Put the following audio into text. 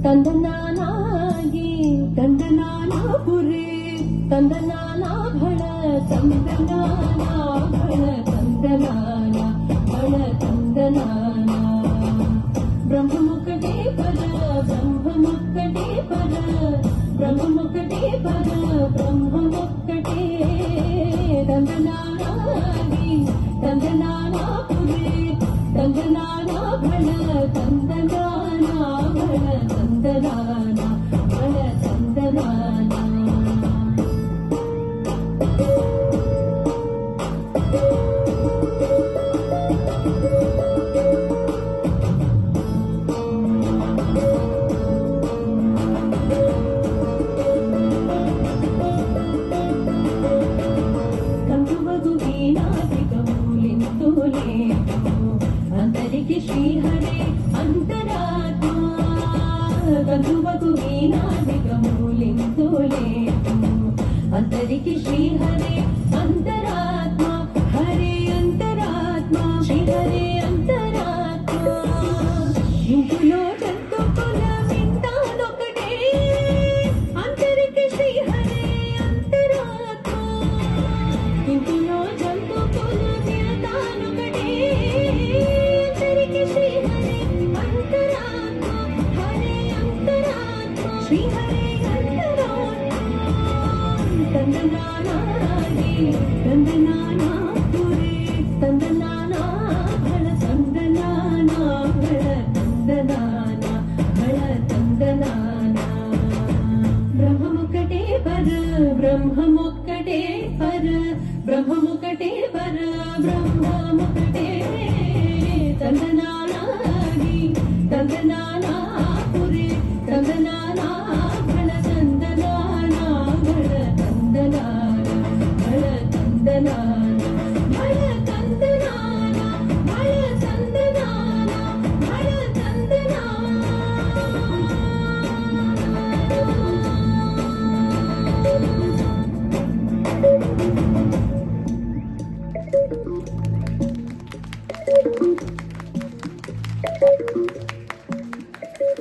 ತಂದನಾನಾಗಿ ತಂದನಾನಾಪುರಿ ತಂದನಾನಾ ಭಳ ತಂದನಾನ ಭಳ ತಂದನಾನ ಭಳ ತಂದನಾನ ಬ್ರಹ್ಮಮುಖಟೇ ಪರ ಬ್ರಹ್ಮಮುಖಟೇ ಪರ ಬ್ರಹ್ಮಮುಖಟೇ ಪರ ಬ್ರಹ್ಮಮುಖಟೇ ತಂದನಾನಾಗಿ ತಂದನಾನಾಪುರಿ ತಂದನಾನ ಭಳ ತಂದನಾನ ಭಳ ತಂದನಾನ ಭಳ ತಂದನಾನ अंतरिकी श्रीहरे अंतरात्मा गंधुवतु वीणादिकमूलिन्तुले अंतरिकी श्रीहरे अंतरात्मा हरे अंतरात्मा श्रीहरे अंतरात्मा इंटुलो जंतुकुल विंतादొకటే अंतरिकी श्रीहरे अंतरात्मा इंटुलो जंतुकुल विंतादొకటే श्री हरे तंदनानागी तंदनाना पुरे तंदनाना भळ तंदनाना भळ तंदनाना भळ तंदनाना ब्रह्ममुखटे पर ब्रह्ममुखटे पर ब्रह्ममुखटे पर ब्रह्ममुखटे तंदनानागी तंदनाना